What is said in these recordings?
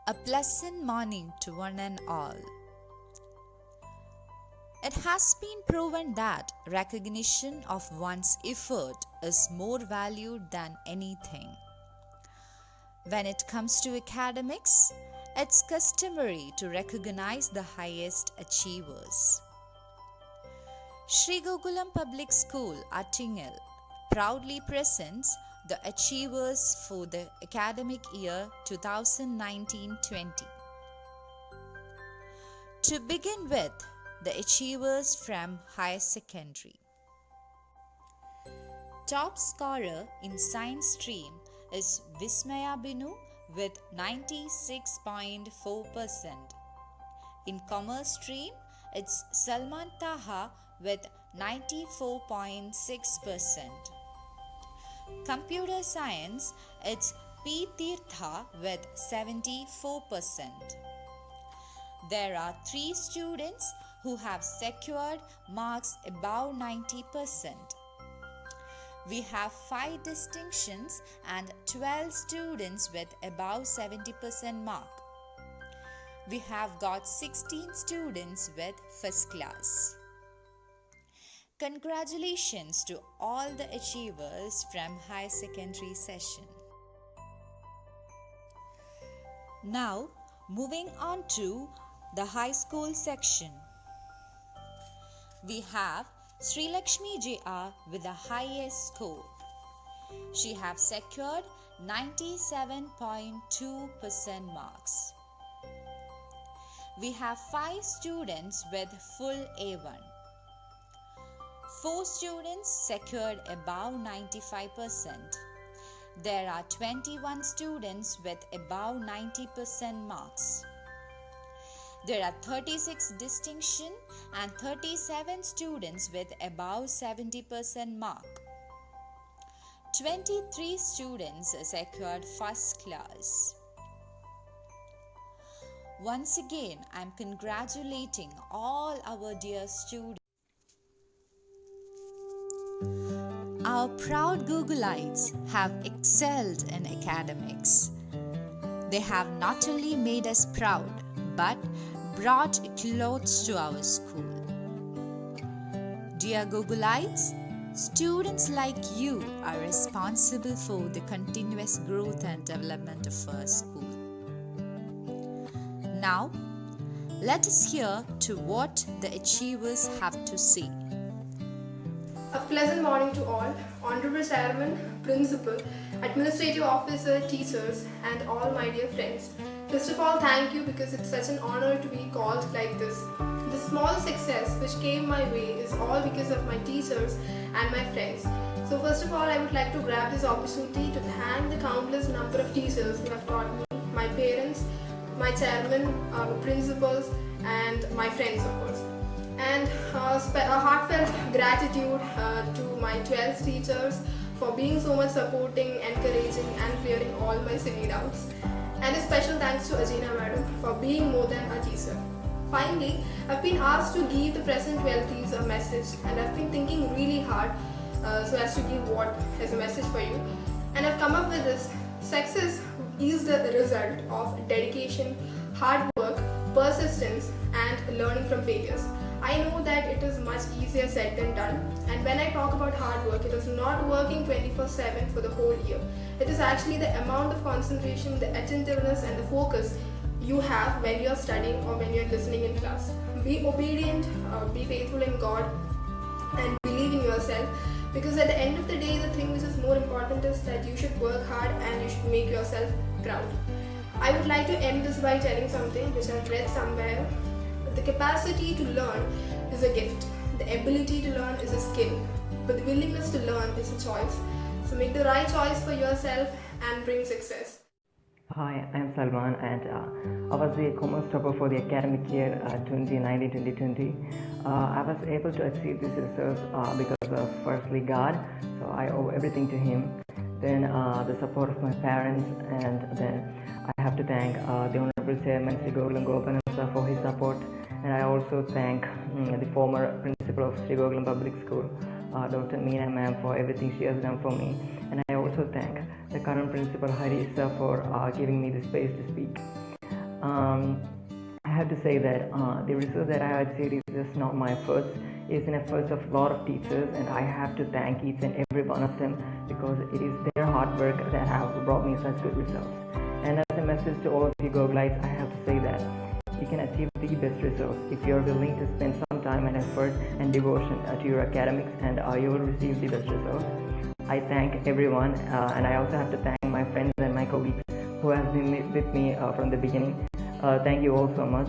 A pleasant morning to one and all. It has been proven that recognition of one's effort is more valued than anything. When it comes to academics, it's customary to recognize the highest achievers. Sri Gokulam Public School, Attingal, proudly presents the achievers for the academic year 2019-20. To begin with, the achievers from higher secondary. Top scorer in science stream is Vismaya Binu with 96.4%. In commerce stream, it's Salman Taha with 94.6%. Computer science, it's P. Tirtha with 74%. There are 3 students who have secured marks above 90%. We have 5 distinctions and 12 students with above 70% mark. We have got 16 students with first class. Congratulations to all the achievers from higher secondary session. Now, moving on to the high school section. We have Sri Lakshmi J.R. with the highest score. She have secured 97.2% marks. We have 5 students with full A1. 4 students secured above 95%. There are 21 students with above 90% marks. There are 36 distinction and 37 students with above 70% mark. 23 students secured first class. Once again, I am congratulating all our dear students. Our proud Googleites have excelled in academics. They have not only made us proud, but brought clothes to our school. Dear Googleites, students like you are responsible for the continuous growth and development of our school. Now, let us hear to what the achievers have to say. A pleasant morning to all, Honorable Chairman, Principal, Administrative Officer, teachers and all my dear friends. First of all, thank you because it's such an honor to be called like this. The small success which came my way is all because of my teachers and my friends. So first of all, I would like to grab this opportunity to thank the countless number of teachers who have taught me, my parents, my chairman, principals and my friends of course. And a heartfelt gratitude to my 12 teachers for being so much supporting, encouraging and clearing all my silly doubts. And a special thanks to Ajina madam for being more than a teacher. Finally, I've been asked to give the present 12th a message and I've been thinking really hard so as to give what as a message for you. And I've come up with this: success is the result of dedication, hard work, persistence and learning from failures. I know that it is much easier said than done, and when I talk about hard work, it is not working 24/7 for the whole year. It is actually the amount of concentration, the attentiveness and the focus you have when you are studying or when you are listening in class. Be obedient, be faithful in God and believe in yourself, because at the end of the day, the thing which is more important is that you should work hard and you should make yourself proud. I would like to end this by telling something which I've read somewhere. The capacity to learn is a gift. The ability to learn is a skill. But the willingness to learn is a choice. So make the right choice for yourself and bring success. Hi, I'm Salman and I was the commerce topper for the academic year 2019-2020. I was able to achieve these results because of firstly God, so I owe everything to Him. Then the support of my parents, and then I have to thank the Honorable Chairman Sri Gokulam Gopan sir for his support. And I also thank the former principal of Sri Gokulam Public School, Dr. Meena ma'am, for everything she has done for me. And I also thank the current principal Hari sir for giving me the space to speak. I have to say that the results that I have achieved is just not my efforts. It's an efforts of a lot of teachers, and I have to thank each and every one of them because it is their hard work that have brought me such good results. And as a message to all of you Googlites, I have to say that you can achieve the best results if you are willing to spend some time and effort and devotion to your academics, and you will receive the best results. I thank everyone, and I also have to thank my friends and my colleagues who have been with me from the beginning. Thank you all so much,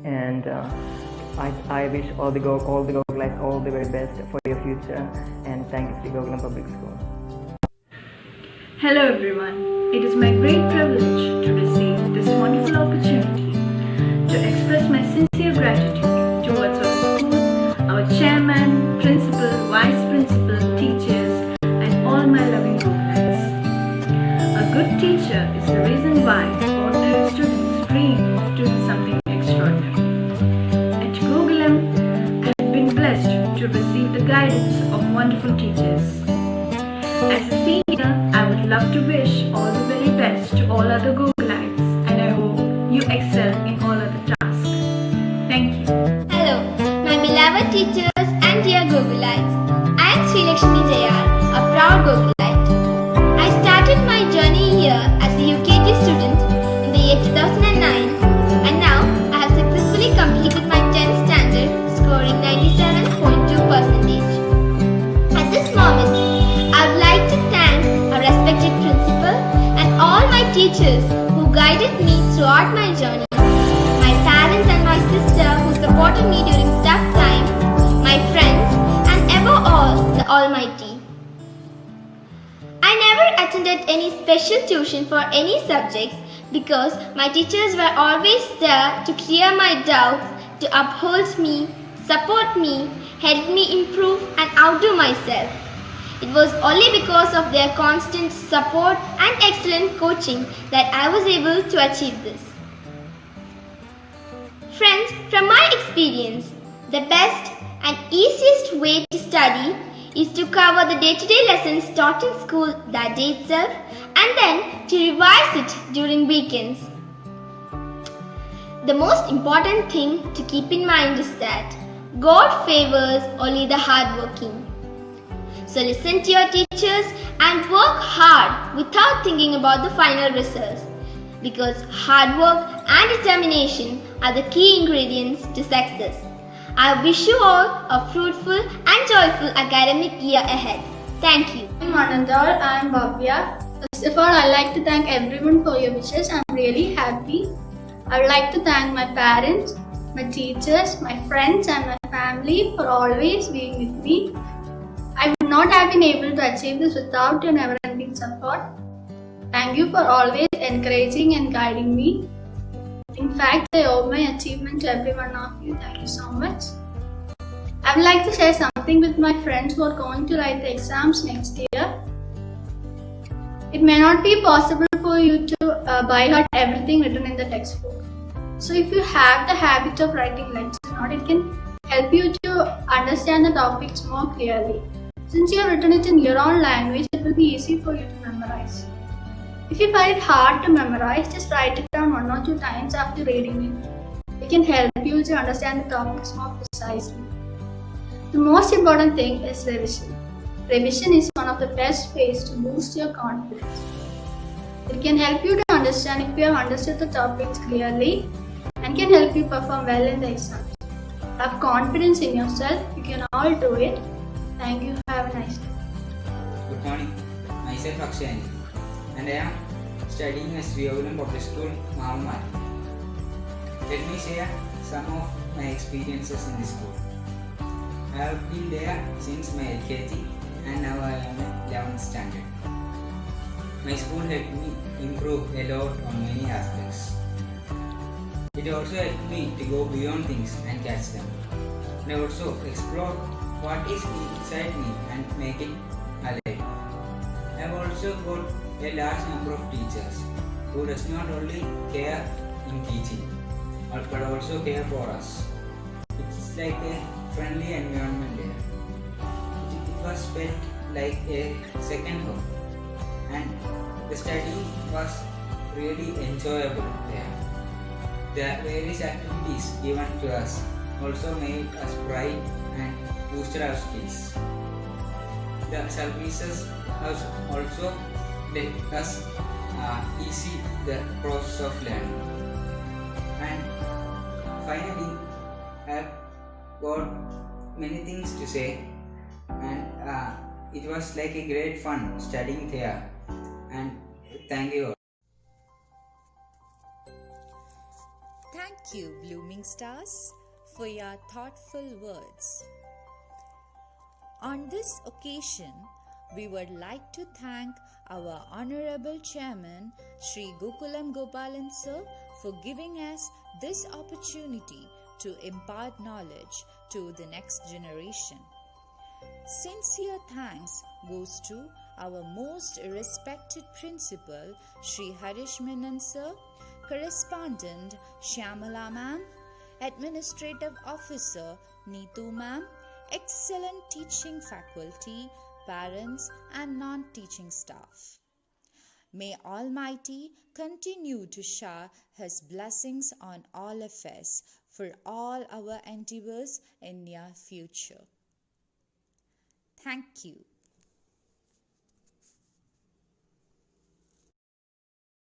and I wish all the Googlites all the very best for your future, and thank you, Sri Gokulam Public School. Hello everyone, it is my great privilege to receive this wonderful opportunity to express my sincere gratitude towards our school, our chairman, principal, vice principal, teachers, and all my loving Googlites. A good teacher is the reason why ordinary students dream of doing something extraordinary. At Gokulam, I have been blessed to receive the guidance of wonderful teachers. As a senior, I would love to wish all the very best to all other Googlites, and I hope you excel in all other tasks. Thank you. Hello, my beloved teachers and dear Googlites. I am Sri Lakshmi Jayar, a proud Googulite. I started my journey here as a UKG student in the year 2009, and now I have successfully completed my 10th standard, scoring 97.2%. At this moment, I would like to thank our respected principal and all my teachers who guided me throughout my journey, my parents and my sister who supported me during tough times, my friends, and above all, the Almighty. I never attended any special tuition for any subjects because my teachers were always there to clear my doubts, to uphold me, support me, help me improve and outdo myself. It was only because of their constant support and excellent coaching that I was able to achieve this. Friends, from my experience, the best and easiest way to study is to cover the day-to-day lessons taught in school that day itself and then to revise it during weekends. The most important thing to keep in mind is that God favors only the hardworking. So listen to your teachers and work hard without thinking about the final results, because hard work and determination are the key ingredients to success. I wish you all a fruitful and joyful academic year ahead. Thank you. I'm Anandar. I'm Bhavya. First of all, I'd like to thank everyone for your wishes. I'm really happy. I would like to thank my parents, my teachers, my friends and my family for always being with me. I would not have been able to achieve this without your never-ending support. Thank you for always encouraging and guiding me. In fact, I owe my achievement to every one of you. Thank you so much. I would like to share something with my friends who are going to write the exams next year. It may not be possible for you to by heart everything written in the textbook. So if you have the habit of writing lecture note, it can help you to understand the topics more clearly. Since you have written it in your own language, it will be easy for you to memorize. If you find it hard to memorize, just write it down 1 or 2 times after reading it. It can help you to understand the topics more precisely. The most important thing is revision. Revision is one of the best ways to boost your confidence. It can help you to understand if you have understood the topics clearly and can help you perform well in the exams. Have confidence in yourself. You can all do it. Thank you. Have a nice day. Good morning. Myself Akshayani, and I am studying at Sri Gokulam Public School, Mahamar. Let me share some of my experiences in this school. I have been there since my LKG and now I am in 11th standard. My school helped me improve a lot on many aspects. It also helped me to go beyond things and catch them. And I also explore what is inside me and make it alive. I have also got a large number of teachers who does not only care in teaching but also care for us. It's like a friendly environment there. It was felt like a second home, and the study was really enjoyable there. The various activities given to us also made us bright and boosted our skills. The services have also let us easy the process of learning. And finally, I've got many things to say, and it was like a great fun studying there. And thank you. Thank you, Blooming Stars, for your thoughtful words. On this occasion, we would like to thank our Honorable Chairman, Sri Gokulam Gopalan Sir, for giving us this opportunity to impart knowledge to the next generation. Sincere thanks goes to our most respected principal, Sri Harish Menon Sir, Correspondent Shyamala Ma'am, Administrative Officer Neetu Ma'am, excellent teaching faculty, parents and non-teaching staff. May Almighty continue to shower His blessings on all of us for all our endeavors in near future. Thank you.